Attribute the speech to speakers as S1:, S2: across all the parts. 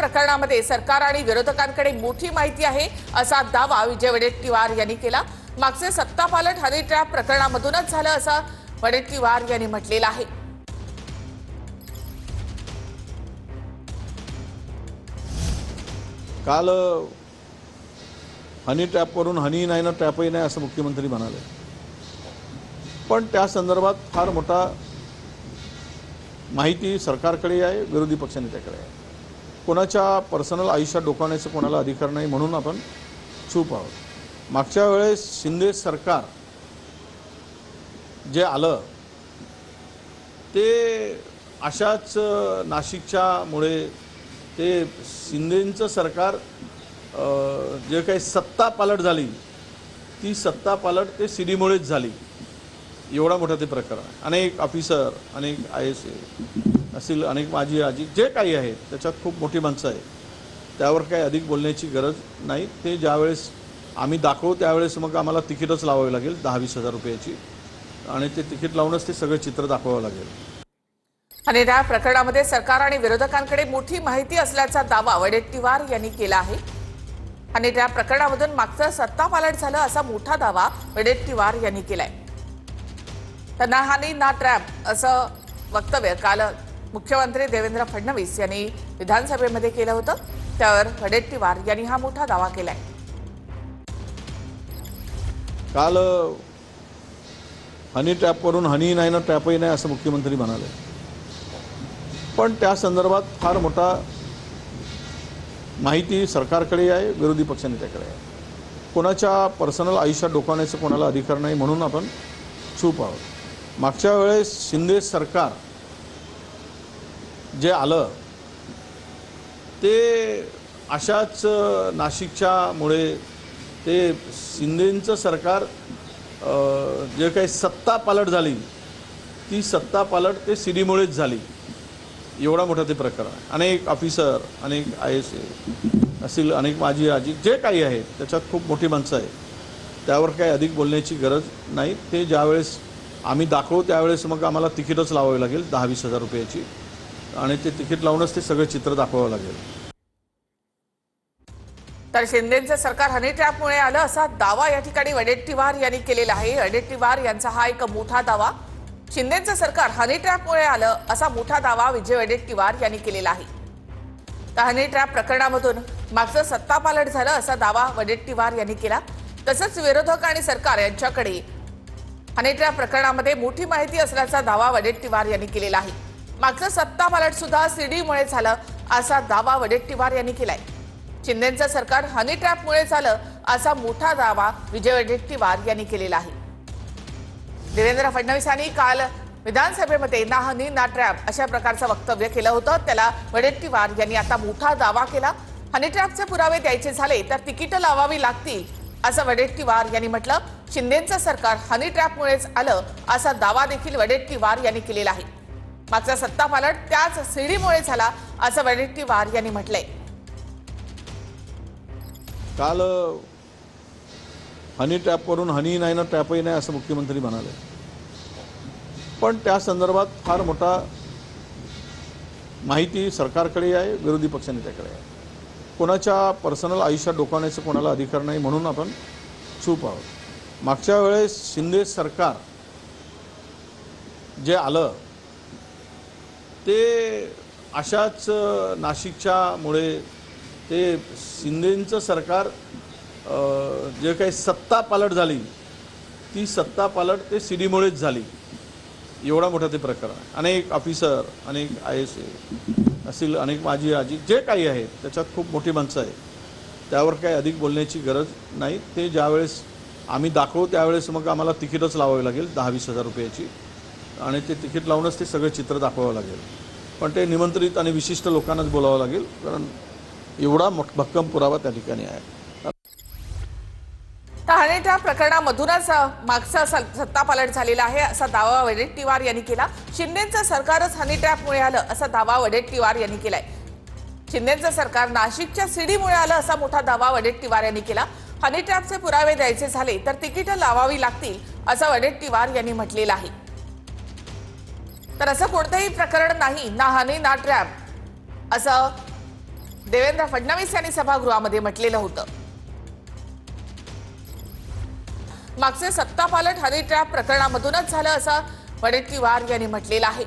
S1: प्रकरणामध्ये सरकार आणि विरोधकांकडे मोठी माहिती आहे असा दावा विजय वडेट्टीवार यांनी केला। मागचे सत्तापालट हनी ट्रॅप प्रकरणामधूनच झालं असं वडेट्टीवार यांनी म्हटलेलं आहे।
S2: काल हनी ट्रॅपवरून हनी नाही ना ट्रॅपही नाही असं मुख्यमंत्री म्हणाले, पण त्या संदर्भात फार मोठा माहिती सरकारकडे आहे, विरोधी पक्षनेत्याकडे आहे। कोणाच्या पर्सनल आयुष्यात डोकावण्याचा कोणाला अधिकार नाही, म्हणून आपण चूप आहोत। मागच्या वेळेस शिंदे सरकार जे आलं ते अशाच नाशिकच्यामुळे ते शिंदेंचं सरकार जे काही सत्ता पालट झाली ती सत्ता पालट ते सीडीमुळेच झाली। एवढा मोठा ते प्रकरण आहे। अनेक ऑफिसर, अनेक IAS असतील, अनेक माजी आजी जे काही आहेत त्याच्यात खूप मोठी माणसं आहेत, त्यावर काही अधिक बोलण्याची गरज नाही। ते ज्यावेळेस आम्ही दाखवू त्यावेळेस मग आम्हाला तिकीटच लावावी लागेल 10-20 हजार रुपयाची, आणि ते तिकीट लावूनच ते सगळं चित्र दाखवावं लागेल।
S1: हनी ट्रॅप प्रकरणामध्ये सरकार आणि विरोधकांकडे मोठी माहिती असल्याचा दावा वडेट्टीवार यांनी केला आहे। हनी ट्रॅप प्रकरणामधून मागचं सत्तापालट झालं असा मोठा दावा वडेट्टीवार यांनी केलाय। तर ना हनी ना ट्रॅप असं वक्तव्य काल मुख्यमंत्री देवेंद्र फडणवीस यांनी विधानसभेमध्ये केलं होतं, त्यावर वडेट्टीवार यांनी हा मोठा दावा केलाय।
S2: काल हनी ट्रॅपवरून हनी नाही ना ट्रॅपही नाही असं मुख्यमंत्री म्हणाले, पण त्या संदर्भात फार मोठा माहिती सरकारकडे आहे, विरोधी पक्षनेत्याकडे आहे। कोणाच्या पर्सनल आयुष्यात डोकावण्याचा कोणाला अधिकार नाही, म्हणून आपण चूप आहोत। मागच्या वेळेस शिंदे सरकार जे आलं ते अशाच नाशिकच्यामुळे ते शिंदेंचं सरकार जे काही सत्ता पालट झाली ती सत्ता पालट ते सीडीमुळेच झाली। एवढा मोठा ते प्रकरण आहे। अनेक ऑफिसर, अनेक IAS असतील, अनेक माजी आजी जे काही आहेत त्याच्यात खूप मोठी माणसं आहेत, त्यावर काही अधिक बोलण्याची गरज नाही। ते ज्यावेळेस आम्ही दाखवू त्यावेळेस मग आम्हाला तिकीटच लावावी लागेल 10-20 हजार रुपयाची, आणि ते तिकीट लावूनच ते सगळं चित्र दाखवावं लागेल।
S1: तर शिंदेंचं सरकार हनी ट्रॅपमुळे आलं असा दावा या ठिकाणी वडेट्टीवार यांनी केलेला आहे। वडेट्टीवार यांचा हा एक मोठा दावा, शिंदेंचं सरकार हनी ट्रॅपमुळे आलं असा मोठा दावा विजय वडेट्टीवार यांनी केलेला आहे। तर हनी ट्रॅप प्रकरणामधून मागचं सत्तापालट झालं असा दावा वडेट्टीवार यांनी केला। तसंच विरोधक आणि सरकार यांच्याकडे हनी ट्रॅप प्रकरणामध्ये मोठी माहिती असल्याचा दावा वडेट्टीवार यांनी केलेला आहे। मागचं सत्तापालट सुद्धा सीडीमुळे झालं असा दावा वडेट्टीवार यांनी केलाय। शिंदेंचं सरकार हनी ट्रॅपमुळे झालं असा मोठा दावा विजय वडेट्टीवार यांनी केलेला आहे। देवेंद्र फडणवीसांनी काल विधानसभेमध्ये ना हनी ना ट्रॅप अशा प्रकारचं वक्तव्य केलं होतं, त्याला वडेट्टीवार यांनी आता मोठा दावा केला। हनी ट्रॅपचे पुरावे द्यायचे झाले तर तिकीटं लावावी लागतील असं वडेट्टीवार यांनी म्हटलं। शिंदेंचं सरकार हनी ट्रॅपमुळेच आलं असा दावा देखील वडेट्टीवार यांनी केलेला आहे। मागचा सत्तापालट त्याच सीडीमुळे झाला असं वडेट्टीवार यांनी म्हटलंय।
S2: काल हनी ट्रॅपवरून हनी नाही ना ट्रॅपही नाही असं मुख्यमंत्री म्हणाले, पण त्या संदर्भात फार मोठा माहिती सरकारकडे आहे, विरोधी पक्षनेत्याकडे आहे। कोणाच्या पर्सनल आयुष्यात डोकावण्याचा कोणाला अधिकार नाही, म्हणून आपण चूप आहोत। मागच्या वेळेस शिंदे सरकार जे आलं ते अशाच नाशिकच्यामुळे ते शिंदेंचं सरकार जे काही सत्ता पालट झाली ती सत्ता पालट ते सीडीमुळेच झाली। एवढा मोठा ते प्रकरण आहे। अनेक ऑफिसर, अनेक IAS असतील, अनेक माजी आजी जे काही आहेत त्याच्यात खूप मोठी माणसं आहेत, त्यावर काही अधिक बोलण्याची गरज नाही। ते ज्यावेळेस आम्ही दाखवू त्यावेळेस मग आम्हाला तिकीटच लावावी लागेल 10-20 हजार रुपयाची, आणि ते तिकीट लावूनच ते सगळं चित्र दाखवावं लागेल। पण ते निमंत्रित आणि विशिष्ट लोकांनाच बोलावं लागेल, कारण एवढा भक्कम पुरावा त्या ठिकाणी आहे।
S1: हनी ट्रॅप प्रकरणामधूनच मागचा सत्तापालट झालेला आहे असा दावा वडेट्टीवार यांनी केला। शिंदेंचं सरकारच हनी ट्रॅपमुळे आलं असा दावा वडेट्टीवार यांनी केलाय। शिंदेंचं सरकार नाशिकच्या सीडीमुळे आलं असा मोठा दावा वडेट्टीवार यांनी केला। हनी ट्रॅपचे पुरावे द्यायचे झाले तर तिकीटं लावावी लागतील असं वडेट्टीवार यांनी म्हटलेलं आहे। तर असं कोणतंही प्रकरण नाही, ना हनी ना ट्रॅप असं देवेंद्र फडणवीस यांनी सभागृहामध्ये म्हटलेलं होतं. मागचे सत्तापालट हनी ट्रॅप प्रकरणामधूनच झालं असं वडेट्टीवार यांनी म्हटलेलं आहे.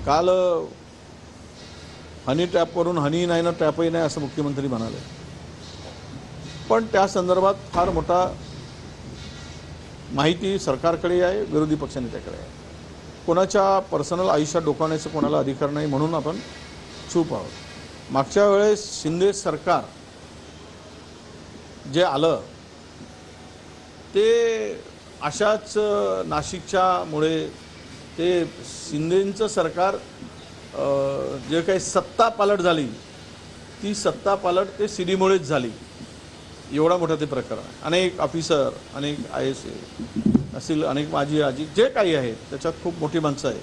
S2: काल हनी ट्रॅपवरून हनी नाही ना ट्रॅपही नाही असं मुख्यमंत्री म्हणाले, पण त्या संदर्भात फार मोठा माहिती सरकारकडे आहे, विरोधी पक्षनेत्याकडे आहे. कोणाच्या पर्सनल आयुष्यात डोकावण्याचा कोणाला अधिकार नाही म्हणून आपण चूप आहोत. मागच्या वेळेस शिंदे सरकार जे आलं ते अशाच नाशिकच्यामुळे ते शिंदेंचं सरकार जे काही सत्ता पालट झाली ती सत्ता पालट ते सीडीमुळेच झाली. एवढा मोठा ते प्रकरण आहे. अनेक ऑफिसर, अनेक IAS असतील, अनेक माजी आजी जे काही आहेत त्याच्यात खूप मोठी माणसं आहेत.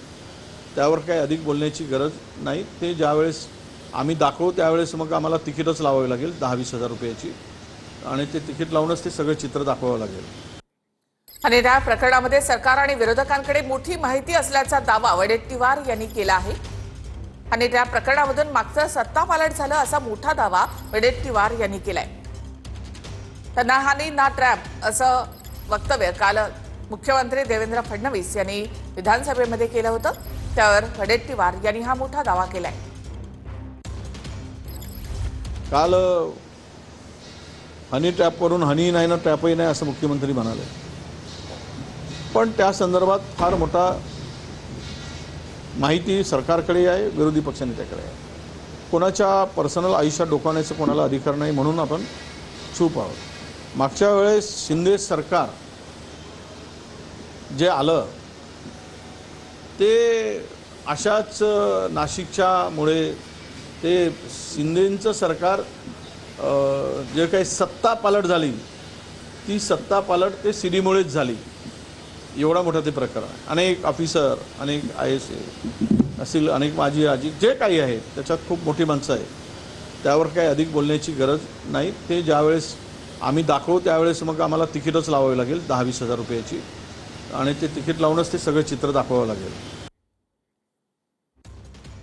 S2: त्यावर काही अधिक बोलण्याची गरज नाही. ते ज्यावेळेस आम्ही दाखवू त्यावेळेस मग आम्हाला तिकीटच लावावी लागेल 10-20 हजार रुपयाची, आणि ते तिकीट लावूनच ते सगळं चित्र दाखवावं लागेल.
S1: हनी ट्रॅप प्रकरणामध्ये सरकार आणि विरोधकांकडे मोठी माहिती असल्याचा दावा वडेट्टीवार यांनी केला आहे. हनी ट्रॅप प्रकरणामधून मागचं सत्तापालट झालं असा मोठा दावा वडेट्टीवार यांनी केलाय. तर ना हनी ना ट्रॅप असं वक्तव्य काल मुख्यमंत्री देवेंद्र फडणवीस यांनी विधानसभेमध्ये केलं होतं. त्यावर वडेट्टीवार यांनी हा मोठा दावा केलाय.
S2: काल हनी ट्रॅपवरून हनी नाही ना ट्रॅपही नाही असं मुख्यमंत्री म्हणाले, पण त्या संदर्भात फार मोठा माहिती सरकारकडे आहे, विरोधी पक्षनेत्याकडे आहे. कोणाच्या पर्सनल आयुष्यात डोकावण्याचा कोणाला अधिकार नाही म्हणून आपण चूप आहोत. मागच्या वेळेस शिंदे सरकार जे आलं ते अशाच नाशिकच्यामुळे ते शिंदेंचं सरकार जे काही सत्ता पालट झाली ती सत्ता पालट ते सीडीमुळेच झाली. एवढा मोठा ते प्रकरण आहे. अनेक ऑफिसर, अनेक IAS असतील, अनेक माजी आजी जे काही आहेत त्याच्यात खूप मोठी माणसं आहेत. त्यावर काही अधिक बोलण्याची गरज नाही. ते ज्यावेळेस आम्ही दाखवू त्यावेळेस मग आम्हाला तिकीटच लावावी लागेल 10-20 हजार रुपयाची, आणि ते तिकीट लावूनच ते सगळं चित्र दाखवावं लागेल.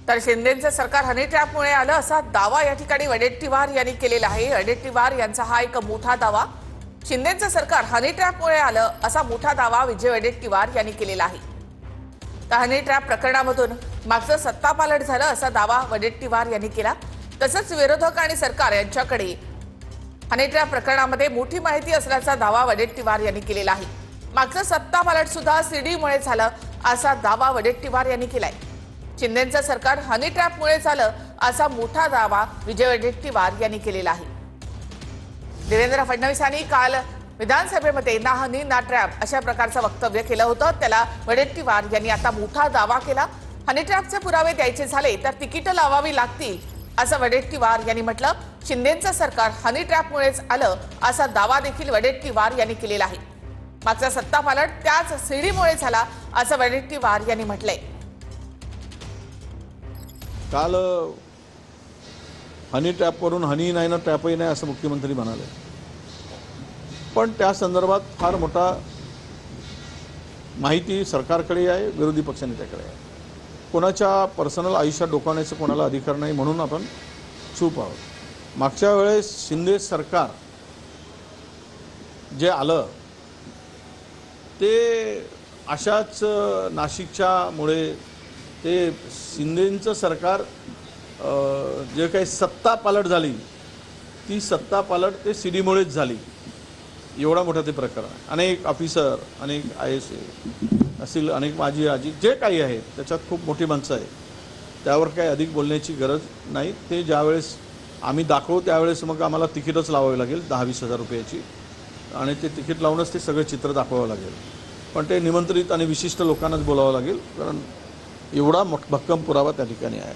S1: तर शिंदेचं सरकार हनी ट्रॅपमुळे आलं असा दावा या ठिकाणी वडेट्टीवार यांनी केलेला आहे. वडेट्टीवार यांचा हा एक मोठा दावा. शिंदेचं सरकार हनी ट्रॅपमुळे आलं असा मोठा दावा विजय वडेट्टीवार यांनी केलेला आहे. तर हनी ट्रॅप प्रकरणामधून मागचं सत्तापालट झालं असा दावा वडेट्टीवार यांनी केला. तसंच विरोधक आणि सरकार यांच्याकडे हनी ट्रॅप प्रकरणामध्ये मोठी माहिती असल्याचा दावा वडेट्टीवार यांनी केलेला आहे. मागचं सत्तापालट सुद्धा सीडीमुळे झालं असा दावा वडेट्टीवार यांनी केलाय. शिंदेचं सरकार हनी ट्रॅपमुळे झालं असा मोठा दावा विजय वडेट्टीवार यांनी केलेला आहे. देवेंद्र फडणवीसांनी काल विधानसभेमध्ये ना हनी ना ट्रॅप अशा प्रकारचं वक्तव्य केलं होतं. त्याला वडेट्टीवार यांनी आता मोठा दावा केला. हनी ट्रॅपचे पुरावे द्यायचे झाले तर तिकीटं लावावी लागतील असं वडेट्टीवार यांनी म्हटलं. शिंदेचं सरकार हनी ट्रॅपमुळेच आलं असा दावा देखील वडेट्टीवार यांनी केलेला आहे. मागचा सत्तापालट त्याच सीडीमुळे झाला असं वडेट्टीवार यांनी म्हटलंय.
S2: काल हनी ट्रॅपवरून हनी नाही ना ट्रॅपही नाही असं मुख्यमंत्री म्हणाले, पण त्या संदर्भात फार मोठा माहिती सरकारकडे आहे, विरोधी पक्षनेत्याकडे आहे. कोणाच्या पर्सनल आयुष्यात डोकावण्याचा कोणाला अधिकार नाही म्हणून आपण चूप आहोत. मागच्या वेळेस शिंदे सरकार जे आलं ते अशाच नाशिकच्यामुळे ते शिंदेंचं सरकार जे काही सत्ता पालट झाली ती सत्ता पालट ते सीडीमुळेच झाली. एवढा मोठा ते प्रकरण आहे. अनेक ऑफिसर, अनेक IAS असतील, अनेक माजी आजी जे काही आहेत त्याच्यात खूप मोठी माणसं आहेत. त्यावर काही अधिक बोलण्याची गरज नाही. ते ज्यावेळेस आम्ही दाखवू त्यावेळेस मग आम्हाला तिकीटच लावावी लागेल 10-20 हजार रुपयाची, आणि ते तिकीट लावूनच ते सगळं चित्र दाखवावं लागेल. पण ते निमंत्रित आणि विशिष्ट लोकांनाच बोलावं लागेल, कारण एवढा भक्कम पुरावा त्या ठिकाणी आहे.